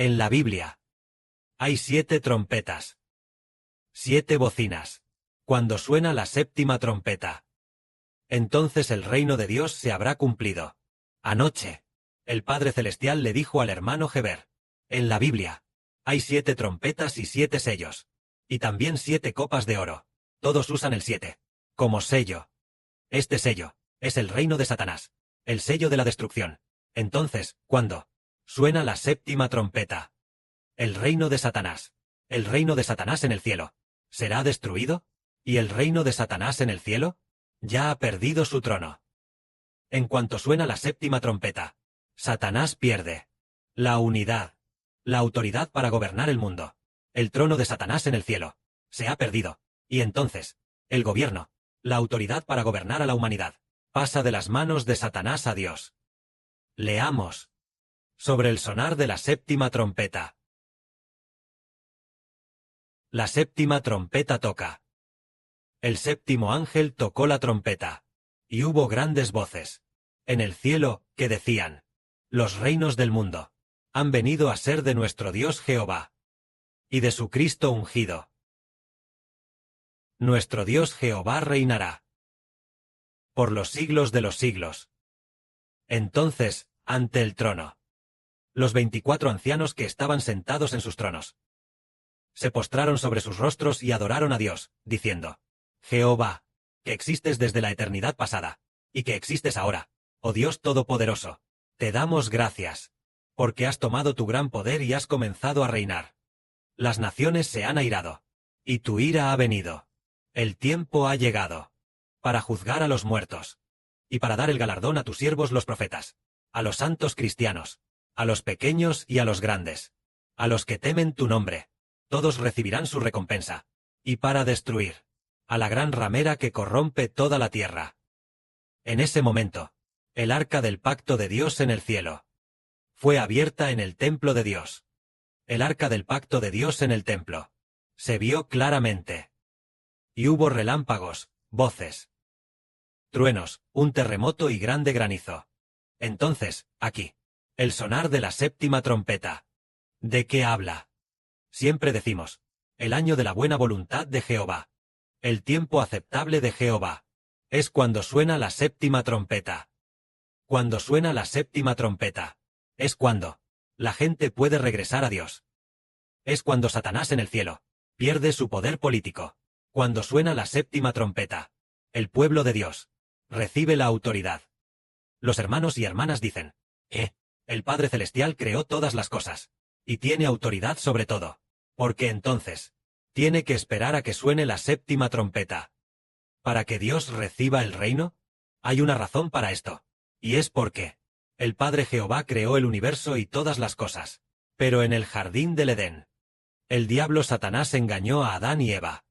En la Biblia hay 7 trompetas, 7 bocinas. Cuando suena la 7ª trompeta, entonces el reino de Dios se habrá cumplido. Anoche, el Padre Celestial le dijo al hermano Heber: en la Biblia hay 7 trompetas y 7 sellos, y también 7 copas de oro. Todos usan el 7 como sello. Este sello es el reino de Satanás, el sello de la destrucción. Entonces, cuando suena la 7ª trompeta, el reino de Satanás en el cielo, ¿será destruido? ¿Y el reino de Satanás en el cielo? Ya ha perdido su trono. En cuanto suena la 7ª trompeta, Satanás pierde la unidad, la autoridad para gobernar el mundo. El trono de Satanás en el cielo se ha perdido, y entonces, el gobierno, la autoridad para gobernar a la humanidad, pasa de las manos de Satanás a Dios. Leamos sobre el sonar de la 7ª trompeta. La 7ª trompeta toca. El 7º ángel tocó la trompeta, y hubo grandes voces en el cielo que decían: los reinos del mundo han venido a ser de nuestro Dios Jehová y de su Cristo ungido. Nuestro Dios Jehová reinará por los siglos de los siglos. Entonces, ante el trono, los 24 ancianos que estaban sentados en sus tronos se postraron sobre sus rostros y adoraron a Dios, diciendo: Jehová, que existes desde la eternidad pasada, y que existes ahora, oh Dios Todopoderoso, te damos gracias, porque has tomado tu gran poder y has comenzado a reinar. Las naciones se han airado, y tu ira ha venido. El tiempo ha llegado para juzgar a los muertos, y para dar el galardón a tus siervos los profetas, a los santos cristianos, a los pequeños y a los grandes, a los que temen tu nombre. Todos recibirán su recompensa, y para destruir a la gran ramera que corrompe toda la tierra. En ese momento, el arca del pacto de Dios en el cielo fue abierta en el templo de Dios. El arca del pacto de Dios en el templo se vio claramente. Y hubo relámpagos, voces, truenos, un terremoto y grande granizo. Entonces, aquí, el sonar de la 7ª trompeta. ¿De qué habla? Siempre decimos: el año de la buena voluntad de Jehová. El tiempo aceptable de Jehová es cuando suena la 7ª trompeta. Cuando suena la 7ª trompeta, es cuando la gente puede regresar a Dios. Es cuando Satanás en el cielo pierde su poder político. Cuando suena la 7ª trompeta, el pueblo de Dios recibe la autoridad. Los hermanos y hermanas dicen: el Padre Celestial creó todas las cosas, y tiene autoridad sobre todo. Porque entonces tiene que esperar a que suene la 7ª trompeta. ¿Para que Dios reciba el reino? Hay una razón para esto, y es porque el Padre Jehová creó el universo y todas las cosas. Pero en el jardín del Edén, el diablo Satanás engañó a Adán y Eva.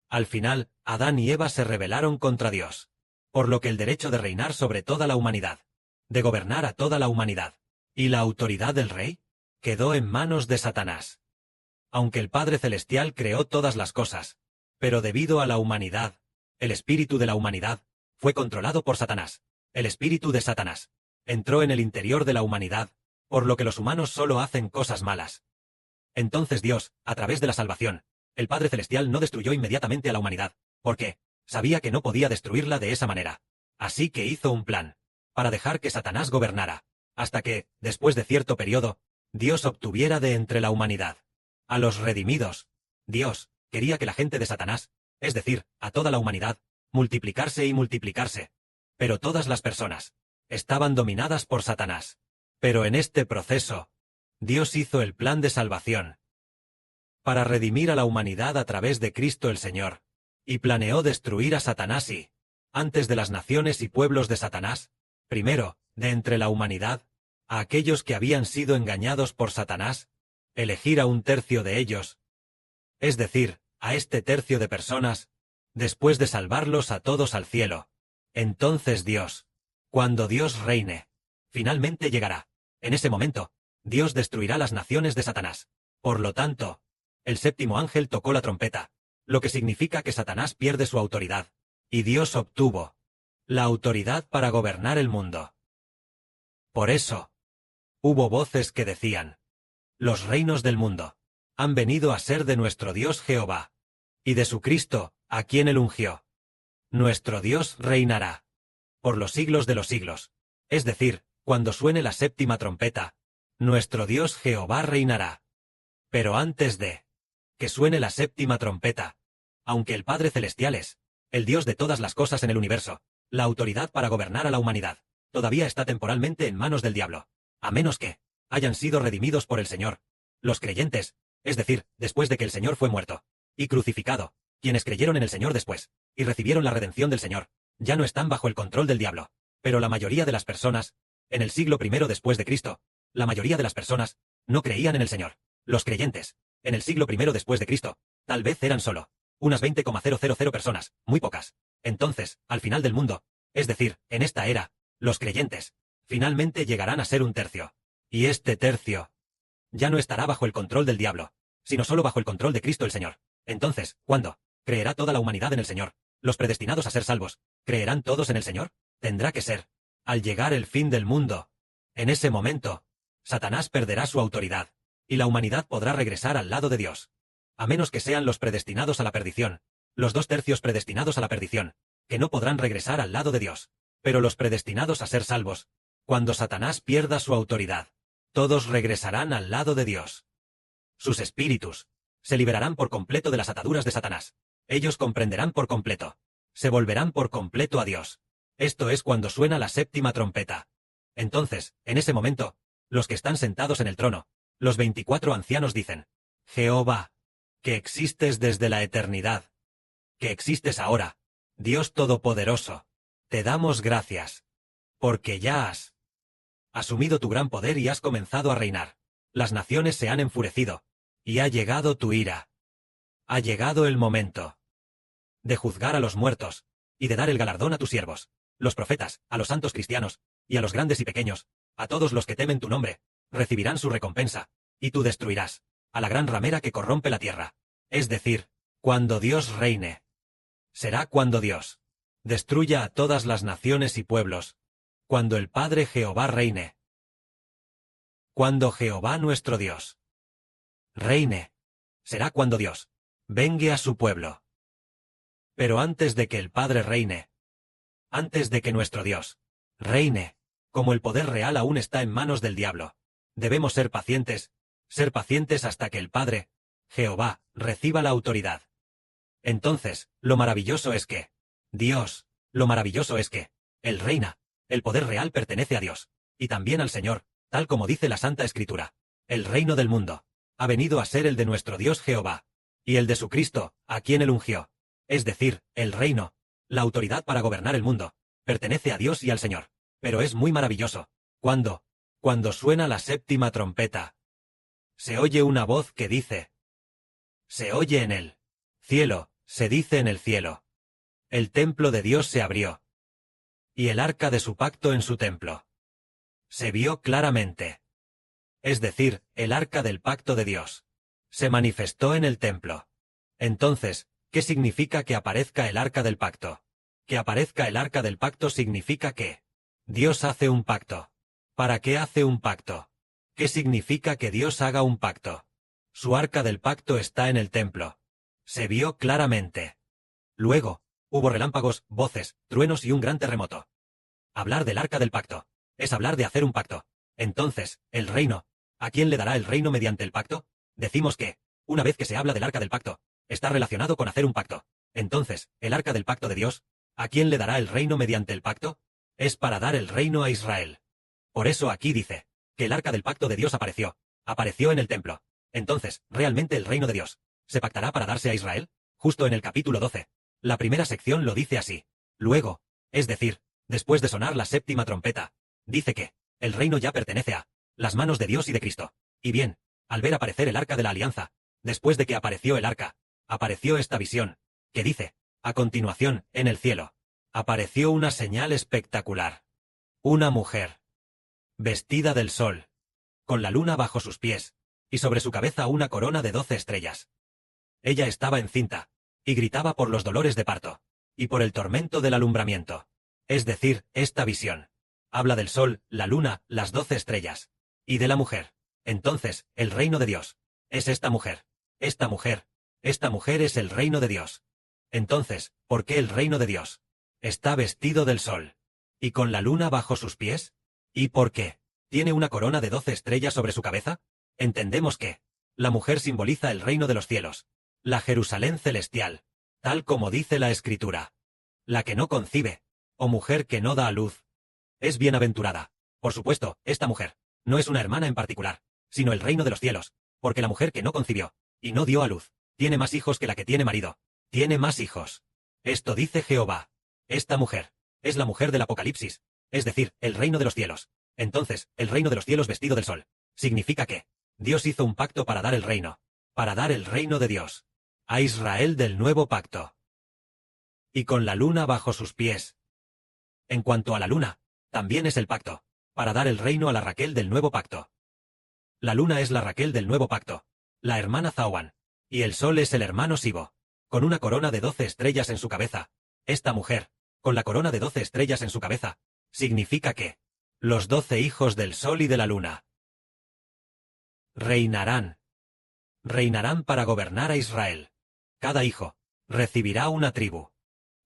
Al final, Adán y Eva se rebelaron contra Dios, por lo que el derecho de reinar sobre toda la humanidad, de gobernar a toda la humanidad, y la autoridad del rey, quedó en manos de Satanás. Aunque el Padre Celestial creó todas las cosas, pero debido a la humanidad, el espíritu de la humanidad fue controlado por Satanás. El espíritu de Satanás entró en el interior de la humanidad, por lo que los humanos solo hacen cosas malas. Entonces Dios, a través de la salvación, el Padre Celestial no destruyó inmediatamente a la humanidad, porque sabía que no podía destruirla de esa manera. Así que hizo un plan para dejar que Satanás gobernara, hasta que, después de cierto periodo, Dios obtuviera de entre la humanidad a los redimidos. Dios quería que la gente de Satanás, es decir, a toda la humanidad, multiplicarse y multiplicarse. Pero todas las personas estaban dominadas por Satanás. Pero en este proceso, Dios hizo el plan de salvación para redimir a la humanidad a través de Cristo el Señor, y planeó destruir a Satanás y, antes de las naciones y pueblos de Satanás, primero, de entre la humanidad, a aquellos que habían sido engañados por Satanás, elegir a un tercio de ellos, es decir, a este tercio de personas, después de salvarlos a todos al cielo. Entonces Dios, cuando Dios reine, finalmente llegará. En ese momento, Dios destruirá las naciones de Satanás. Por lo tanto, el 7º ángel tocó la trompeta, lo que significa que Satanás pierde su autoridad, y Dios obtuvo la autoridad para gobernar el mundo. Por eso, hubo voces que decían: Los reinos del mundo han venido a ser de nuestro Dios Jehová, y de su Cristo, a quien él ungió. Nuestro Dios reinará por los siglos de los siglos. Es decir, cuando suene la séptima trompeta, nuestro Dios Jehová reinará. Pero antes de que suene la séptima trompeta, aunque el Padre Celestial es el Dios de todas las cosas en el universo, la autoridad para gobernar a la humanidad todavía está temporalmente en manos del diablo, a menos que hayan sido redimidos por el Señor. Los creyentes, es decir, después de que el Señor fue muerto y crucificado, quienes creyeron en el Señor después y recibieron la redención del Señor, ya no están bajo el control del diablo. Pero la mayoría de las personas, en el siglo I después de Cristo, la mayoría de las personas no creían en el Señor. Los creyentes, en el siglo I después de Cristo, tal vez eran solo unas 20,000 personas, muy pocas. Entonces, al final del mundo, es decir, en esta era, los creyentes finalmente llegarán a ser un tercio. Y este tercio ya no estará bajo el control del diablo, sino solo bajo el control de Cristo el Señor. Entonces, ¿cuándo creerá toda la humanidad en el Señor? Los predestinados a ser salvos, ¿creerán todos en el Señor? Tendrá que ser al llegar el fin del mundo. En ese momento, Satanás perderá su autoridad, y la humanidad podrá regresar al lado de Dios. A menos que sean los predestinados a la perdición, los 2/3 predestinados a la perdición, que no podrán regresar al lado de Dios. Pero los predestinados a ser salvos, cuando Satanás pierda su autoridad, todos regresarán al lado de Dios. Sus espíritus se liberarán por completo de las ataduras de Satanás. Ellos comprenderán por completo. Se volverán por completo a Dios. Esto es cuando suena la séptima trompeta. Entonces, en ese momento, los que están sentados en el trono, los 24 ancianos dicen: Jehová, que existes desde la eternidad, que existes ahora, Dios Todopoderoso, te damos gracias, porque ya has asumido tu gran poder y has comenzado a reinar. Las naciones se han enfurecido, y ha llegado tu ira. Ha llegado el momento de juzgar a los muertos, y de dar el galardón a tus siervos, los profetas, a los santos cristianos, y a los grandes y pequeños, a todos los que temen tu nombre, recibirán su recompensa, y tú destruirás a la gran ramera que corrompe la tierra. Es decir, cuando Dios reine. Será cuando Dios destruya a todas las naciones y pueblos, cuando el Padre Jehová reine. Cuando Jehová nuestro Dios reine. Será cuando Dios vengue a su pueblo. Pero antes de que el Padre reine, antes de que nuestro Dios reine, como el poder real aún está en manos del diablo, debemos ser pacientes hasta que el Padre, Jehová, reciba la autoridad. Entonces, lo maravilloso es que Dios, lo maravilloso es que Él reina, el poder real pertenece a Dios, y también al Señor, tal como dice la Santa Escritura. El reino del mundo ha venido a ser el de nuestro Dios Jehová, y el de su Cristo, a quien él ungió. Es decir, el reino, la autoridad para gobernar el mundo, pertenece a Dios y al Señor. Pero es muy maravilloso. Cuando suena la séptima trompeta, se oye una voz que dice, se oye en el cielo, se dice en el cielo. El templo de Dios se abrió, y el arca de su pacto en su templo se vio claramente. Es decir, el arca del pacto de Dios se manifestó en el templo. Entonces, ¿qué significa que aparezca el arca del pacto? Que aparezca el arca del pacto significa que Dios hace un pacto. ¿Para qué hace un pacto? ¿Qué significa que Dios haga un pacto? Su arca del pacto está en el templo. Se vio claramente. Luego, hubo relámpagos, voces, truenos y un gran terremoto. Hablar del arca del pacto es hablar de hacer un pacto. Entonces, el reino, ¿a quién le dará el reino mediante el pacto? Decimos que, una vez que se habla del arca del pacto, está relacionado con hacer un pacto. Entonces, el arca del pacto de Dios, ¿a quién le dará el reino mediante el pacto? Es para dar el reino a Israel. Por eso aquí dice que el arca del pacto de Dios apareció en el templo. Entonces, ¿realmente el reino de Dios se pactará para darse a Israel? Justo en el capítulo 12. La primera sección lo dice así. Luego, es decir, después de sonar la séptima trompeta, dice que el reino ya pertenece a las manos de Dios y de Cristo. Y bien, al ver aparecer el arca de la alianza, después de que apareció el arca, apareció esta visión, que dice, a continuación, en el cielo, apareció una señal espectacular. Una mujer, vestida del sol, con la luna bajo sus pies, y sobre su cabeza una corona de 12 estrellas. Ella estaba encinta, y gritaba por los dolores de parto, y por el tormento del alumbramiento. Es decir, esta visión habla del sol, la luna, las 12 estrellas, y de la mujer, Entonces, el reino de Dios es esta mujer. Esta mujer es el reino de Dios. Entonces, ¿por qué el reino de Dios está vestido del sol y con la luna bajo sus pies? ¿Y por qué tiene una corona de 12 estrellas sobre su cabeza? Entendemos que la mujer simboliza el reino de los cielos, la Jerusalén celestial, tal como dice la Escritura. La que no concibe, o mujer que no da a luz, es bienaventurada. Por supuesto, esta mujer no es una hermana en particular, sino el reino de los cielos, porque la mujer que no concibió y no dio a luz tiene más hijos que la que tiene marido. Tiene más hijos. Esto dice Jehová. Esta mujer es la mujer del Apocalipsis, es decir, el reino de los cielos. Entonces, el reino de los cielos vestido del sol significa que Dios hizo un pacto para dar el reino de Dios a Israel del nuevo pacto. Y con la luna bajo sus pies. En cuanto a la luna, también es el pacto, para dar el reino a la Raquel del nuevo pacto. La luna es la Raquel del nuevo pacto, la hermana Zawan, y el sol es el hermano Sibo, con una corona de 12 estrellas en su cabeza. Esta mujer, con la corona de 12 estrellas en su cabeza, significa que los 12 hijos del sol y de la luna reinarán. Reinarán para gobernar a Israel. Cada hijo recibirá una tribu.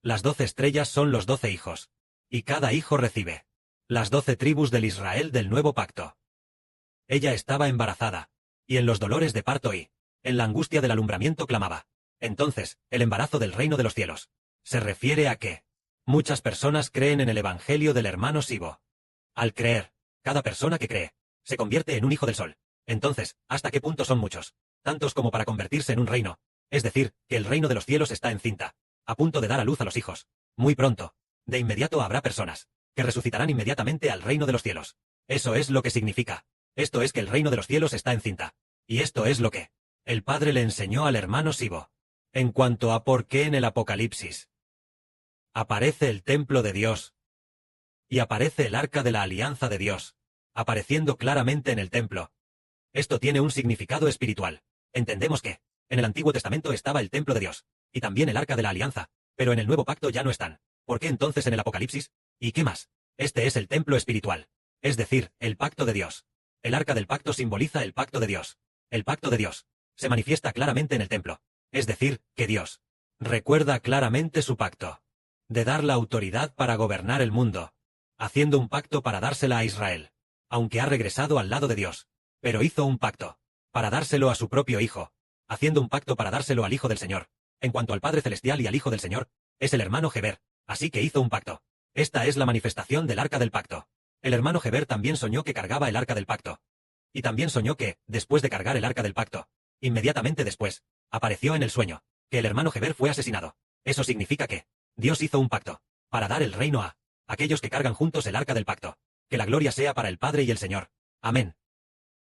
Las 12 estrellas son los 12 hijos, y cada hijo recibe las 12 tribus del Israel del nuevo pacto. Ella estaba embarazada, y en los dolores de parto y en la angustia del alumbramiento clamaba. Entonces, el embarazo del reino de los cielos se refiere a que muchas personas creen en el evangelio del hermano Sibo. Al creer, cada persona que cree se convierte en un hijo del sol. Entonces, ¿hasta qué punto son muchos? Tantos como para convertirse en un reino. Es decir, que el reino de los cielos está encinta, a punto de dar a luz a los hijos. Muy pronto, de inmediato habrá personas que resucitarán inmediatamente al reino de los cielos. Eso es lo que significa. Esto es que el reino de los cielos está encinta. Y esto es lo que el Padre le enseñó al hermano Sibo. En cuanto a por qué en el Apocalipsis aparece el templo de Dios y aparece el arca de la alianza de Dios, apareciendo claramente en el templo. Esto tiene un significado espiritual. Entendemos que en el Antiguo Testamento estaba el templo de Dios, y también el arca de la alianza, pero en el nuevo pacto ya no están. ¿Por qué entonces en el Apocalipsis? ¿Y qué más? Este es el templo espiritual, es decir, el pacto de Dios. El arca del pacto simboliza el pacto de Dios. El pacto de Dios se manifiesta claramente en el templo, es decir, que Dios recuerda claramente su pacto de dar la autoridad para gobernar el mundo, haciendo un pacto para dársela a Israel, aunque ha regresado al lado de Dios, pero hizo un pacto para dárselo a su propio Hijo, haciendo un pacto para dárselo al Hijo del Señor. En cuanto al Padre Celestial y al Hijo del Señor, es el hermano Geber, así que hizo un pacto. Esta es la manifestación del arca del pacto. El hermano Geber también soñó que cargaba el arca del pacto. Y también soñó que, después de cargar el arca del pacto, inmediatamente después, apareció en el sueño, que el hermano Geber fue asesinado. Eso significa que Dios hizo un pacto para dar el reino a aquellos que cargan juntos el arca del pacto. Que la gloria sea para el Padre y el Señor. Amén.